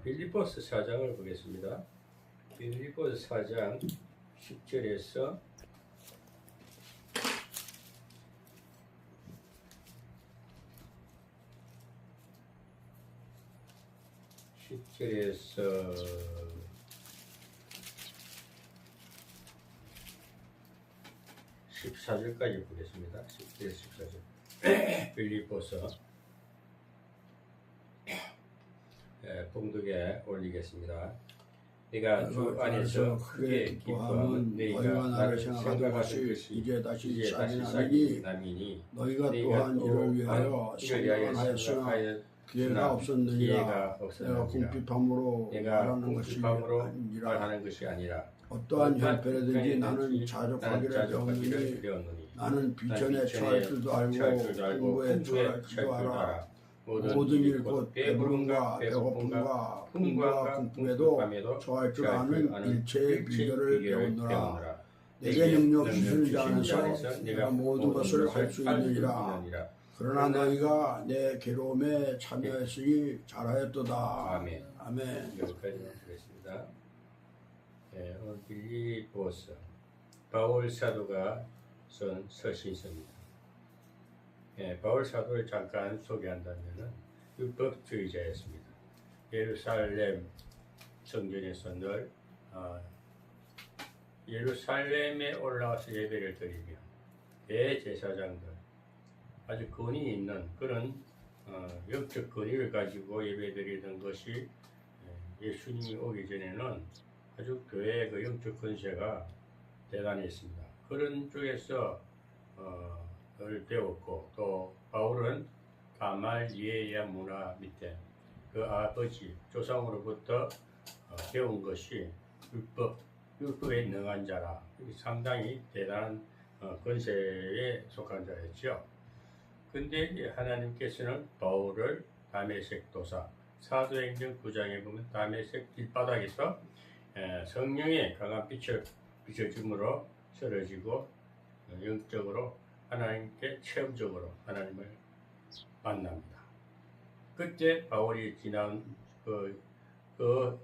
빌립보서 4장을 보겠습니다. 빌립보서 4장 10절에서 14절까지 보겠습니다. 10절에서 14절. 빌립보서 봉독에 올리겠습니다. 네가 주 안에서 크게 기뻐하면 너희가 나를 생각하는 것이 이제 다시 살아나니 너희가 또한 이를 위하여 생각하였으나 기회가 없었느니라. 내가 궁핍함으로 말하는 것이 아니라 어떠한 형편이든지 나는 자족하기를 배웠느니 나는 비전에 처할 줄도 알고 공부에 처할 줄도 알아. 모든 일 곧 배부름과 배고픔과 풍과 궁핍에도 처할 줄 아는 일체의 비결을 배웠노라. 내게 능력 주시는 자 안에서 내가 모든 것을 할 수 있느니라. 그러나 너희가 내 괴로움에 참여했으니 잘하였도다. 아멘. 아멘. 여기까지만 하겠습니다. 오늘 빌립보서 바울 사도가 쓴 서신서입니다. 바울 사도를 잠깐 소개한다면은 율법주의자였습니다. 예루살렘 성전에서 늘 예루살렘에 올라와서 예배를 드리며 대제사장들 아주 권위 있는 그런 영적 권위를 가지고 예배드리던 것이 예수님이 오기 전에는 아주 교회의 그 영적 권세가 대단했습니다. 그런 쪽에서 를 배웠고 또 바울은 가말리엘의 문화 밑에 그 아버지 조상으로부터 배운 것이 율법에 능한 자라. 상당히 대단한 권세에 속한 자였죠. 근데 하나님께서는 바울을 다메섹 도사 사도행전 9장에 보면 다메섹 길바닥에서 성령의 강한 빛을 비춰줌으로 쓰러지고 영적으로 하나님께 체험적으로 하나님을 만납니다. 그때 바울이 지난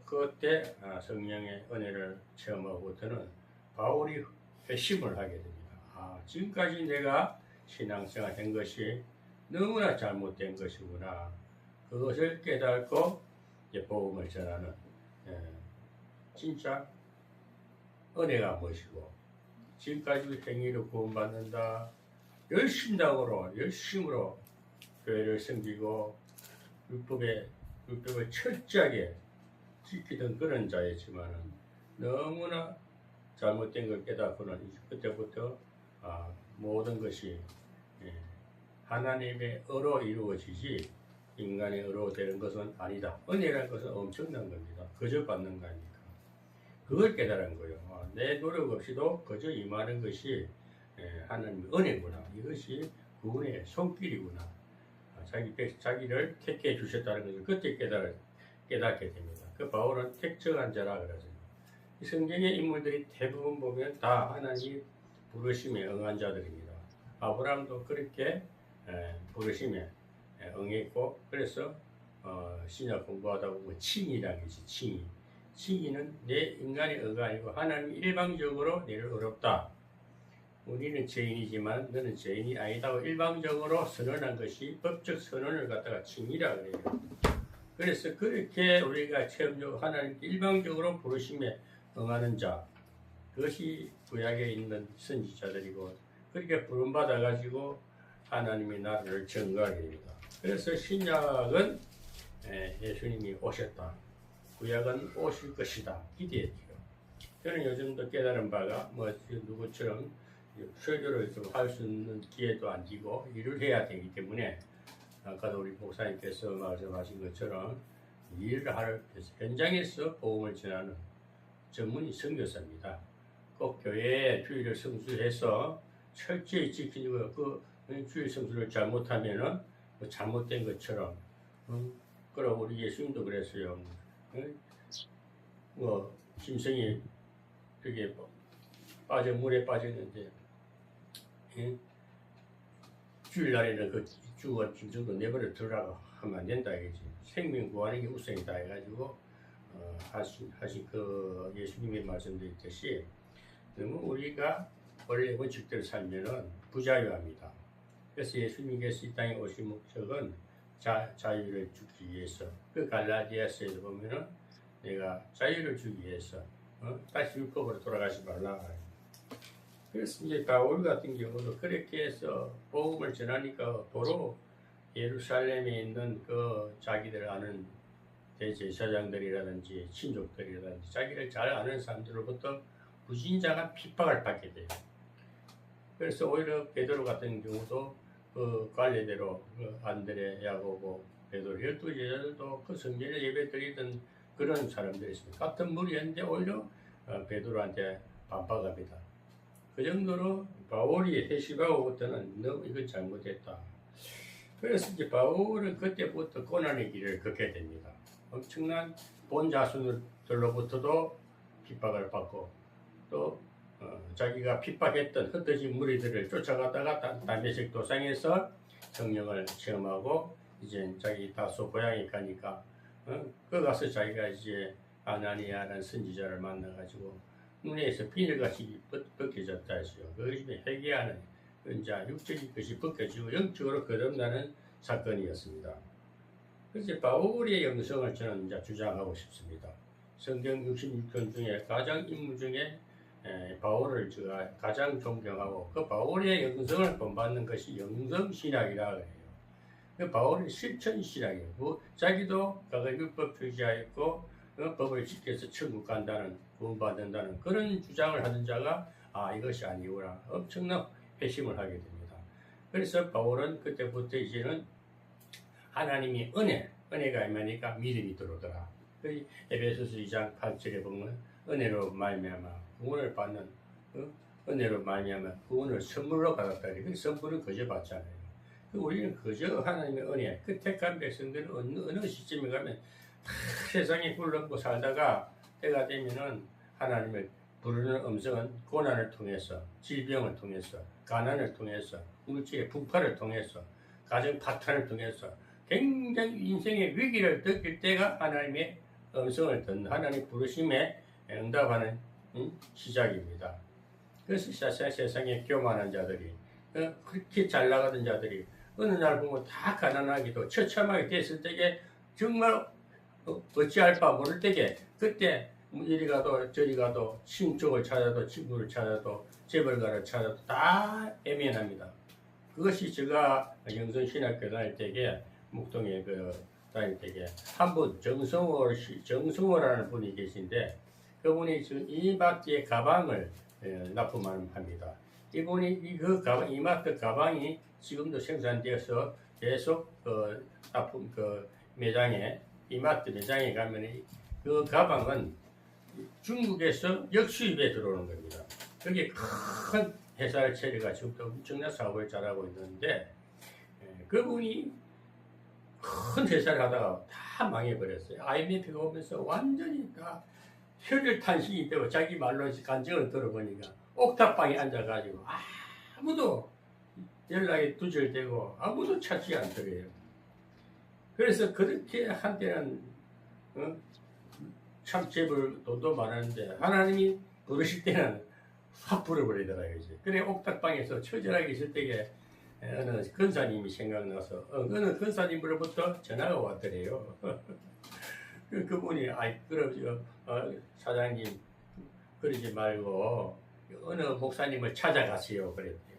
그때 성령의 은혜를 체험하고부터는 바울이 회심을 하게 됩니다. 지금까지 내가 신앙생활 한 것이 너무나 잘못된 것이구나. 그것을 깨닫고 복음을 전하는 진짜 은혜가 무엇이고 지금까지 행위로 구원받는다. 열심으로 교회를 섬기고 율법을 철저하게 지키던 그런 자였지만은 너무나 잘못된 걸 깨닫고는 그때부터 모든 것이 하나님의 의로 이루어지지 인간의 의로 되는 것은 아니다. 은혜라는 것은 엄청난 겁니다. 거저 받는 거 아닙니까? 그걸 깨달은 거예요. 내 노력 없이도 거저 임하는 것이 하나님의 은혜구나. 이것이 구원의 손길이구나. 자기를 택해 주셨다는 것을 그때 깨닫게 됩니다. 그 바울은 택정한 자라 그러죠. 이 성경의 인물들이 대부분 보면 다 하나님 부르심에 응한 자들입니다. 아브라함도 그렇게 부르심에 응했고 그래서 신약 공부하다 보면 칭의라는 것이 칭의는 내 인간의 의가 아니고 하나님이 일방적으로 너를 어렵다. 우리는 죄인이지만 너는 죄인이 아니다고 일방적으로 선언한 것이 법적 선언을 갖다가 칭의라 그래요. 그래서 그렇게 우리가 체험적으로 하나님께 일방적으로 부르심에 응하는 자, 그것이 구약에 있는 선지자들이고 그렇게 부름받아 가지고 하나님의 나라를 증거하게 됩니다. 그래서 신약은 예수님이 오셨다. 구약은 오실 것이다. 기대했죠. 저는 요즘도 깨달은 바가 누구처럼 설교를 좀 할 수 있는 기회도 안 주고 일을 해야 되기 때문에 아까도 우리 목사님께서 말씀하신 것처럼 일을 할 현장에서 복음을 전하는 전문의 선교사입니다. 꼭 교회에 주일을 성수해서 철저히 지키고 그 주일 성수를 잘못하면은 잘못된 것처럼 그럼 우리 예수님도 그랬어요. 심성이 되게 물에 빠졌는데 주일날에는 그 주와 짐승도 내버려 두라고 하면 안 된다 이거지. 생명 구하는 게 우선이다 해가지고 하신 그 예수님이 말씀드렸듯이 너무 우리가 원래 원칙대로 살면은 부자유합니다. 그래서 예수님께서 이 땅에 오신 목적은 자유를 주기 위해서, 그 갈라디아서에도 보면은 내가 자유를 주기 위해서 다시 율법으로 돌아가지 말라. 그래서 이제 바울 같은 경우도 그렇게 해서 복음을 전하니까 도로 예루살렘에 있는 그 자기들 아는 대제사장들이라든지 친족들이라든지 자기를 잘 아는 사람들로부터 부진자가 핍박을 받게 돼요. 그래서 오히려 베드로 같은 경우도 그 관례대로 그 안드레, 야고보, 베드로 12제자들도 그 성전에 예배 드리던 그런 사람들이 있습니다. 같은 무리였는데 오히려 베드로한테 반박합니다. 그 정도로 바울이 해시바고 때는 너 이거 잘못했다. 그래서 이제 바울은 그때부터 고난의 길을 걷게 됩니다. 엄청난 본 자손들로부터도 핍박을 받고 또 자기가 핍박했던 흩어진 무리들을 쫓아가다가 다메섹 도상에서 성령을 체험하고 이제 자기 다소 고향에 가니까 그 가서 자기가 이제 아나니아라는 선지자를 만나가지고 눈에서 비늘같이 벗겨졌다 했어요. 그 집에 회개하는 이제 육적인 것이 벗겨지고 영적으로 거듭나는 사건이었습니다. 그래서 바울의 영성을 저는 이제 주장하고 싶습니다. 성경 66권 중에 가장 인물 중에 바울을 제가 가장 존경하고 그 바울의 영성을 본받는 것이 영성신학이라고 해요. 그 바울의 실천신학이에요. 그 자기도 과거 율법주의자였고 법을 지켜서 천국 간다는 구원받는다는 그런 주장을 하던 자가 이것이 아니구나 엄청난 회심을 하게 됩니다. 그래서 바울은 그때부터 이제는 하나님의 은혜가 임하니까 믿음이 들어오더라. 그 에베소서 2장 8절에 보면 은혜로 말미암아 구원을 받는 은혜로 말미암아 구원을 선물로 받았다. 그 선물은 거저 받잖아요. 우리는 그저 하나님의 은혜, 그 택한 백성들은 어느 시점에 가면 세상에 굴러먹고 살다가 때가 되면은 하나님을 부르는 음성은 고난을 통해서, 질병을 통해서, 가난을 통해서, 물질의 분파를 통해서, 가정 파탄을 통해서 굉장히 인생의 위기를 느낄 때가 하나님의 음성을 듣는 하나님 부르심에 응답하는 시작입니다. 그래서 세상에 교만한 자들이 그렇게 잘 나가던 자들이 어느 날 보면 다 가난하기도 처참하게 됐을 때에 정말 어찌할 바 모를 때에 그때 이리 가도 저리 가도 친족을 찾아도 친구를 찾아도 재벌가를 찾아도 다 애매합니다. 그것이 제가 영성신학교 다닐 때에 목동에 다닐 때에 한 분 정성호라는 분이 계신데 그분이 지금 이마트의 가방을 납품합니다. 이분이 그 가방, 이마트 가방이 지금도 생산되어서 계속 납품 매장에 이마트 매장에 가면 그 가방은 중국에서 역수입에 들어오는 겁니다. 그게 큰 회사를 차려가지고 엄청난 사업을 잘하고 있는데 그분이 큰 회사를 하다가 다 망해버렸어요. IMF가 오면서 완전히 다 혈혈탄식이 되고 자기 말로 간증을 들어보니까 옥탑방에 앉아가지고 아무도 연락이 두절되고 아무도 찾지 않더래요. 그래서 그렇게 한때는 참 재벌 돈도 많았는데 하나님이 부르실 때는 확 불어버리더라고요. 그래 옥탑방에서 처절하게 있을 때에 어느 근사님이 생각나서 어느 근사님으로부터 전화가 왔더래요. 그분이 그럼 사장님 그러지 말고 어느 목사님을 찾아가세요 그랬대요.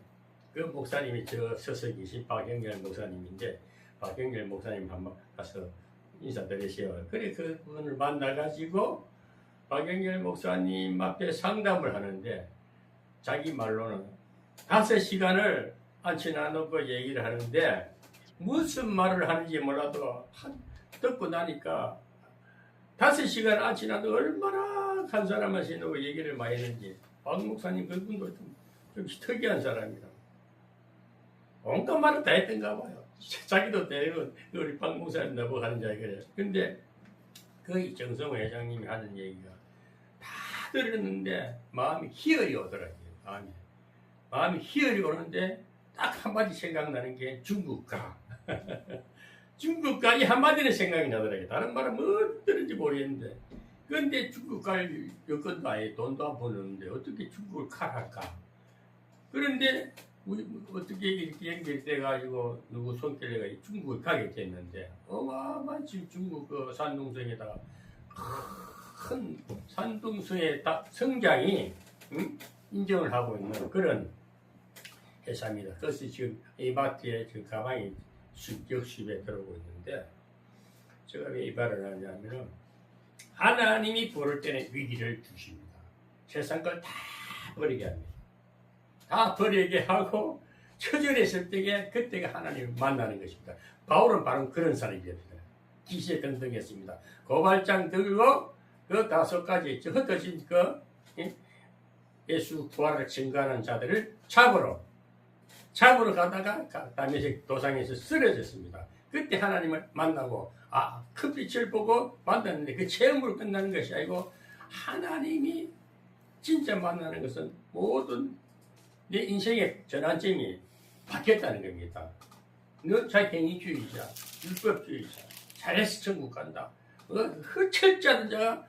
그 목사님이 저 서석이신 박영렬 목사님인데 박영렬 목사님 한번 가서 인사드리세요. 그래 그분을 만나가지고 박영렬 목사님 앞에 상담을 하는데 자기 말로는 5시간을 앉혀놔놓고 얘기를 하는데 무슨 말을 하는지 몰라도 듣고 나니까 5시간 앉혀놔도 얼마나 한 사람한테 놓고 얘기를 많이 했는지 박 목사님 그분도 좀 특이한 사람이라 온갖 말을 다 했던가 봐요. 자기도 대고 우리 박 목사님 나보고 하는 자기 그래요. 근데 그 정성호 회장님이 하는 얘기가 다 들었는데 마음이 희열이 오더라고요. 마음이 희열이 오는데 딱 한마디 생각나는 게 중국가. 중국가 이 한마디는 생각이 나더라고요. 다른 말은 뭐 들은지 모르겠는데 그런데 중국 갈 여건도 아예 돈도 안 버는데 어떻게 중국을 갈까? 그런데 어떻게 이렇게 연결돼가지고 누구 손길래가 중국을 가게 됐는데 어마어마한 지금 중국 그 산둥성에다가 큰 산둥성의 성장이 인정을 하고 있는 그런 회사입니다. 그래서 지금 이마트에 지금 가방이 수십에 들어오고 있는데 제가 왜 이 말을 하냐면은 하나님이 부를 때는 위기를 주십니다. 세상 걸 다 버리게 합니다. 다 버리게 하고 처절했을 때에 그때가 하나님을 만나는 것입니다. 바울은 바로 그런 사람이었습니다. 기시에 등등했습니다. 고발장 들고 그 5가지 흩어진 그 예수 부활을 증거하는 자들을 잡으러 가다가 다메섹 도상에서 쓰러졌습니다. 그때 하나님을 만나고 큰 빛을 보고 만났는데 그 체험으로 끝나는 것이 아니고 하나님이 진짜 만나는 것은 모든 내 인생의 전환점이 바뀌었다는 겁니다. 너 자행위주의자, 율법주의자, 잘해서 천국 간다. 흑철자는 자가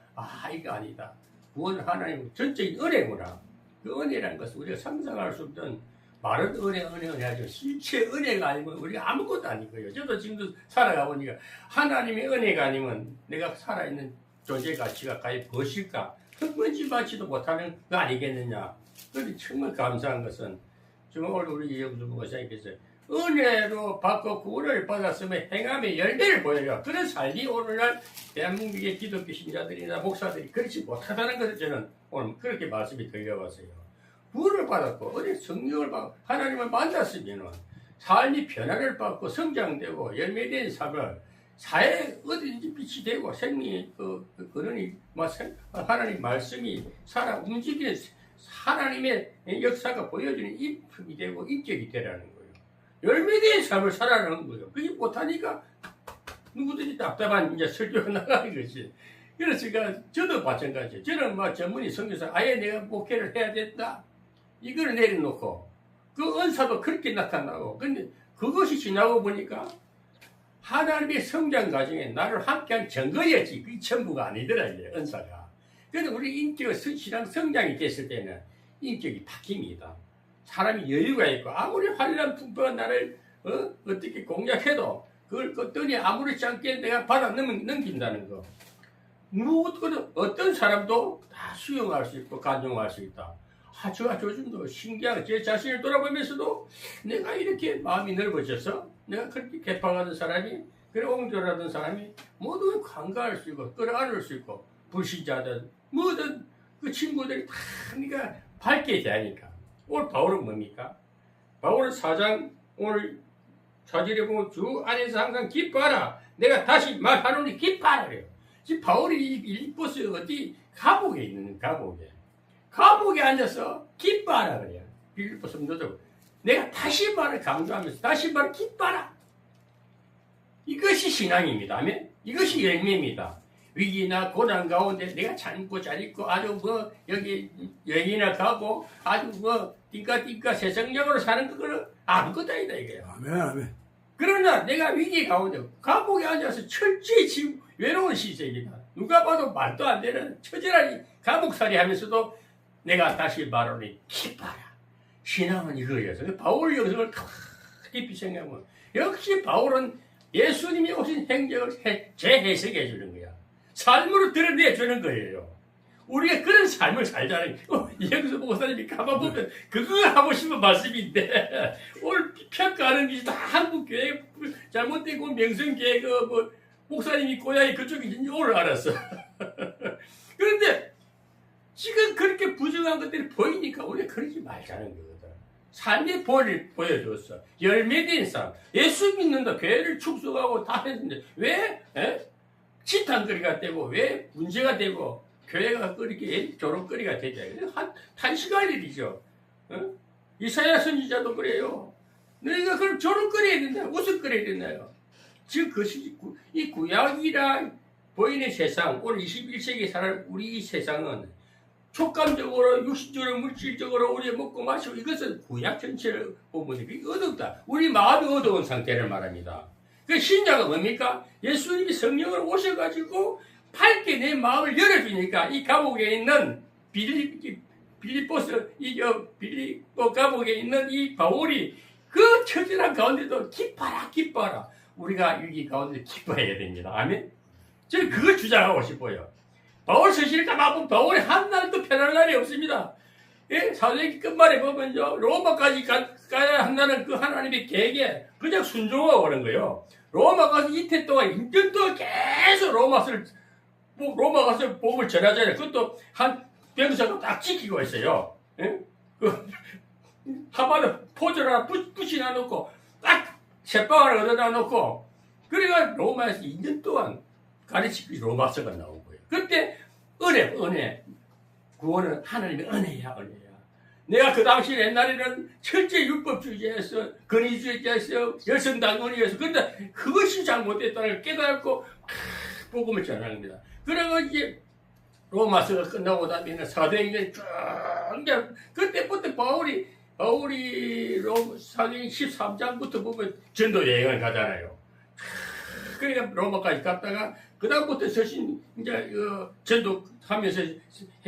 이거 아니다. 구원은 하나님 전적인 은혜구나. 그 은혜라는 것은 우리가 상상할 수 없던 말은 은혜 하죠. 실체 은혜가 아니면 우리가 아무것도 아니고요. 저도 지금도 살아가 보니까 하나님의 은혜가 아니면 내가 살아있는 존재 가치가 과연 무엇일까? 흙먼지 받지도 못하는 거 아니겠느냐. 그런데 정말 감사한 것은 정말 우리 영주부가 생각했어요. 은혜로 받고 구원을 받았으면 행함의 열매를 보여요. 그런 삶이 오늘날 대한민국의 기독교 신자들이나 목사들이 그렇지 못하다는 것을 저는 오늘 그렇게 말씀이 들려왔어요. 구원을 받았고 어디 성령을 받고 하나님을 만났으면 삶이 변화를 받고 성장되고 열매된 삶을 사회에 어디든지 빛이 되고 생명이 그러니 하나님 말씀이 살아 움직이는 하나님의 역사가 보여주는 인품이 되고 인격이 되라는 거예요. 열매된 삶을 살아가는 거예요. 그게 못하니까 누구든지 답답한 이제 설교가 나가는 거지. 그래서 저도 마찬가지예요. 저는 전문의 선교사 아예 내가 목회를 해야 된다. 이걸 내려놓고 그 은사도 그렇게 나타나고 근데 그것이 지나고 보니까 하나님의 성장 과정에 나를 함께한 증거였지 그게 전부가 아니더라 이제 은사가. 그래서 우리 인격 신앙 성장이 됐을 때는 인격이 바뀝니다. 사람이 여유가 있고 아무리 환란 풍부한 나를 어떻게 공략해도 그걸 껐더니 아무렇지 않게 내가 받아 넘긴다는 거. 누구도 어떤 사람도 다 수용할 수 있고 간용할 수 있다. 제가 요즘도 신기하게 제 자신을 돌아보면서도 내가 이렇게 마음이 넓어져서 내가 그렇게 개방하던 사람이 그래 옹졸하던 사람이 모두 관가할 수 있고 끌어안을 수 있고 불신자든 뭐든 그 친구들이 다 네가 밝게 대하니까. 오늘 바울은 뭡니까? 바울은 4장 오늘 사절에 보면 주 안에서 항상 기뻐하라. 내가 다시 말하노니 기뻐하라 그래요. 지금 바울이 빌립보스 어디 감옥에 있는 감옥에 앉아서 기뻐하라 그래요. 빌립보 성도들 내가 다시 말을 강조하면서 다시 말을 기뻐하라. 이것이 신앙입니다. 아멘. 이것이 열매입니다. 위기나 고난 가운데 내가 잘 먹고 잘 입고 아주 여기 여행이나 가고 아주 띵까띵까 세상적으로 사는 그거는 아무것도 아니다 이거예요. 아멘. 그러나 내가 위기 가운데 감옥에 앉아서 철저히 지금 외로운 시세입니다. 누가 봐도 말도 안 되는 처절한 감옥살이 하면서도 내가 다시 말하니 기뻐하라. 신앙은 이거였어. 바울 영성을 깊이 생각하면 역시 바울은 예수님이 오신 행적을 재해석해 주는 거야. 삶으로 드러내 주는 거예요. 우리가 그런 삶을 살자는 여기서 목사님이 가만 보면 그거 하고 싶은 말씀인데 오늘 평가하는 게 다 한국교회 잘못되고 명성교회 목사님이 고향이 그쪽인지 오늘 알았어. 그런데 지금 그렇게 부정한 것들이 보이니까 우리가 그러지 말자는 거거든. 삶의 본을 보여줬어. 열매된 삶. 예수 믿는다. 교회를 축소하고 다 했는데 왜 지탄거리가 되고 왜 문제가 되고 교회가 그렇게 조롱거리가 되냐. 탄식할 일이죠. 이사야 선지자도 그래요. 너희가 그럼 조롱거려야 된다. 웃음거려야 된다요. 지금 이 구약이라 보이는 세상, 오늘 21세기에 사는 우리 이 세상은 촉감적으로, 육신적으로, 물질적으로 우리 먹고 마시고 이것은 구약 전체를 보면 이게 어둡다. 우리 마음이 어두운 상태를 말합니다. 그 신자가 뭡니까? 예수님이 성령을 오셔가지고 밝게 내 마음을 열어주니까 이 감옥에 있는 빌립보스 빌립보 감옥에 있는 이 바울이 그 처절한 가운데도 기뻐라. 우리가 위기 가운데 기뻐해야 됩니다. 아멘. 저는 그걸 주장하고 싶어요. 바울 서신을 까보면 바울이 한 날도 편할 날이 없습니다. 예? 사도행전 끝말에 보면요, 로마까지 가야 한다는 그 하나님의 계획에 그냥 순종하고 그런 거예요. 로마 가서 이태 동안 1년 동안 계속 로마 가서 복음을 전하잖아요. 그것도 한 병사가 딱 지키고 있어요. 예? 그 하마를 포절 하나 붙이나 놓고 딱 새빵 하나 얻어놔 놓고 그래가 로마에서 2년 동안 가르치기 로마서가 나온 거예요. 그때 은혜 구원은 하나님의 은혜야. 내가 그 당시 옛날에는 철저히 율법주의자였어, 권위주의자였어, 여성당원이었어. 근데 그것이 잘못됐다는 걸 깨닫고 복음을 전합니다. 그래서 이제 로마서가 끝나고 나면 사도행전이 쭉 그때부터 바울이 사도행전 13장부터 보면 전도 여행을 가잖아요. 그러니까 로마까지 갔다가 그다음부터 서신 이제 전도하면서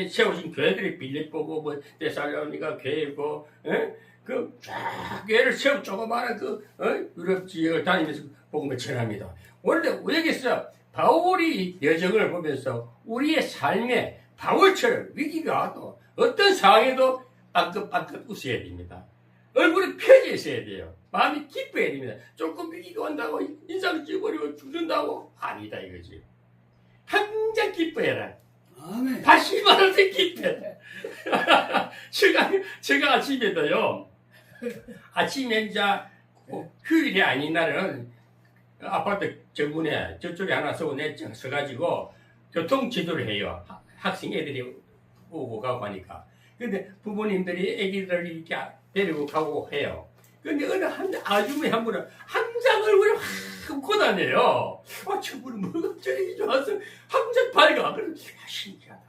세우신 교회들이 빌립보고 뭐 데살로니가 교회고, 그쫙 교회를 세우고 조그마한 유럽 지역을 다니면서 복음을 전합니다. 원래 여기서 바울이 여정을 보면서 우리의 삶에 바울처럼 위기가 와도 어떤 상황에도 빵긋빵긋 웃어야 됩니다. 얼굴이 펴져 있어야 돼요. 마음이 기뻐야 됩니다. 조금 위기가 온다고 인상 찌버리고 죽는다고? 아니다 이거지. 항상 기뻐해라. 아멘. 다시 말하면 기뻐해. 제가 아침에도요. 아침에 이제 휴일이 아닌 날은 아파트 정문에 저쪽에 하나 서가지고 교통지도를 해요. 학생 애들이 오고 가고 하니까. 근데 부모님들이 애기들을 이렇게 데리고 가고 해요. 근데 어느 아주머니 한 분은 항상 얼굴이 확 웃고 다녀요. 저분은 뭐가 저리 좋아서 항상 밝아. 그래서 신기하다.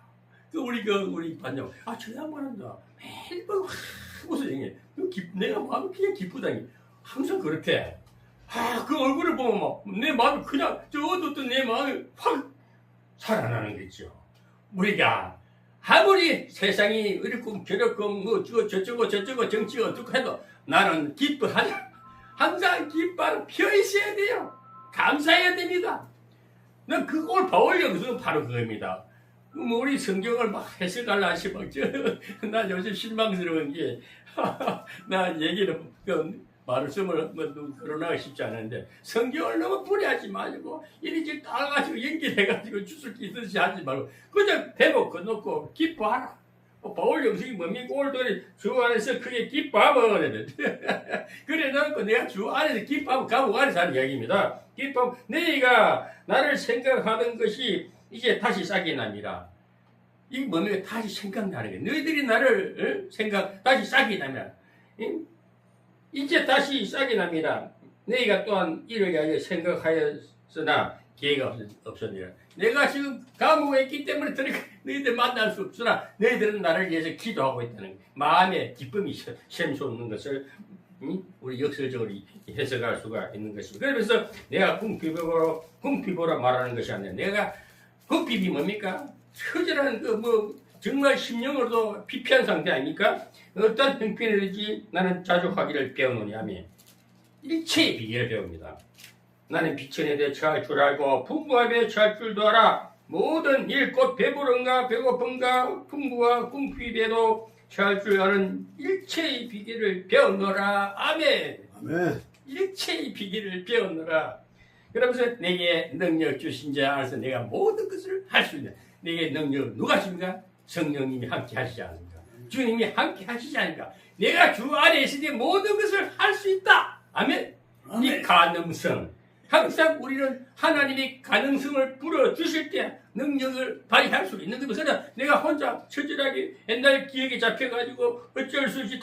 우리 반장, 저 양반한다. 매일 확 웃어요. 내가 마음이 그냥 기쁘다니. 항상 그렇대. 그 얼굴을 보면 내 마음이 그냥 어두웠던 내 마음이 확 살아나는 거죠. 우리가 아무리 세상이 이렇고 저렇고 저쩌고 정치가 어떻고 해도 나는 기뻐하자. 항상 기뻐하고 펴 있어야 돼요. 감사해야 됩니다. 난 그걸 바울려서 바로 그겁니다. 우리 성경을 막 해석하려 싶어. 나 요즘 실망스러운 게 나 얘기를 말씀을 거론하기 쉽지 않은데 성경을 너무 불이하지 마시고 이리저리 따가지고 연결해가지고 주술 끼듯이 하지 말고 그냥 대목 꺼놓고 기뻐하라. 바울 영성이 뭡니까? 오늘도 주 안에서 크게 기뻐하면 그래 놓고 내가 주 안에서 기뻐하고 감옥 안에서 하는 이야기입니다. 기뻐하면 너희가 나를 생각하는 것이 이제 다시 싹이 납니다. 이게 뭡니까? 다시 생각나는 거예요. 너희들이 나를 다시 싹이 나면 이제 다시 싹이 납니다. 너희가 또한 이를 위하여 생각하였으나 기회가 없었느니라. 내가 지금 감옥에 있기 때문에 너희들 만날 수 없으나 너희들은 나를 위해서 기도하고 있다는 마음의 기쁨이 샘솟는 것을 우리 역설적으로 해석할 수가 있는 것입니다. 그러면서 내가 궁핍보라 말하는 것이 아니라 내가 궁핍이 뭡니까? 처절한 정말 심령으로도 피폐한 상태 아닙니까? 어떤 형편이든지 나는 자족하기를 배우노니 하며 일체의 비결을 배웁니다. 나는 비천에 대해 처할 줄 알고 풍부함에 처할 줄도 알아. 모든 일 곧 배부른가 배고픈가 풍부와 궁핍에도 처할 줄 아는 일체의 비결을 배우노라. 아멘. 아멘. 일체의 비결을 배우노라. 그러면서 내게 능력 주신 자 안에서 내가 모든 것을 할 수 있는 내게 능력 누가 하십니까? 성령님이 함께 하시지 않습니까? 주님이 함께 하시지 않습니까? 내가 주 안에 있으니 모든 것을 할 수 있다. 아멘. 이 가능성. 항상 우리는 하나님이 가능성을 불어주실 때 능력을 발휘할 수 있는 겁니다. 그냥 내가 혼자 처절하게 옛날 기억에 잡혀가지고 어쩔 수 없이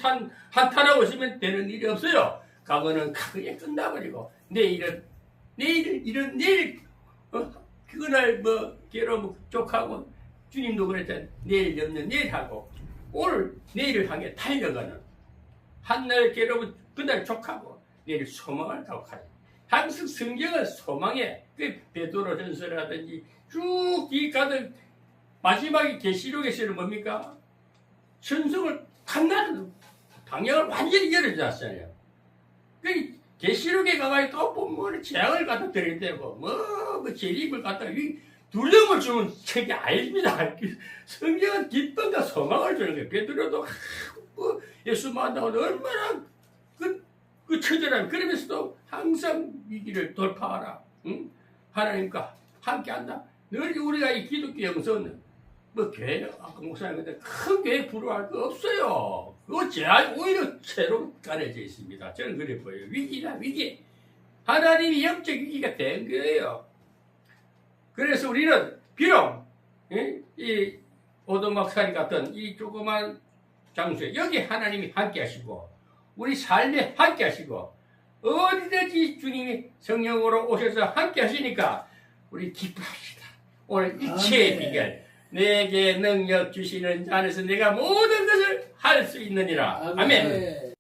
한탄하고 있으면 되는 일이 없어요. 과거는 과거에 끝나버리고 내일 그날 괴로움 족하고 주님도 그랬잖아요. 내일 없는 내일 하고 오늘 내일을 향해 달려가는 한날 괴로움 그날 족하고 내일 소망을 가고 가요. 항상 성경은 소망에 그 베드로 전서라든지 쭉 이 가득 마지막에 계시록에서는 뭡니까? 천성을 한나는 방향을 완전히 열어놨잖아요. 그 계시록에 가봐야 또 보면 재앙을 갖다 드릴 때고 뭐 재림을 갖다 두려움을 주는 책이 아닙니다. 성경은 기쁨과 소망을 주는 거예요. 베드로도 예수 만나고 얼마나 그 처절함 그러면서도 항상 위기를 돌파하라. 응? 하나님과 함께한다. 늘 우리가 이 기독교 영성은 뭐 교회 아까 목사님한테 큰 교회 부러워할 거 없어요. 그거 제한 오히려 새로 가려져 있습니다. 저는 그래 보여요. 위기다 위기. 하나님이 영적 위기가 된 거예요. 그래서 우리는 비록 이 오두막살이 같은 이 조그만 장소에 여기 하나님이 함께 하시고 우리 삶에 함께 하시고 어디든지 주님이 성령으로 오셔서 함께 하시니까 우리 기뻐합시다. 오늘 이체의 비결 내게 능력 주시는 자 안에서 내가 모든 것을 할 수 있느니라. 아멘.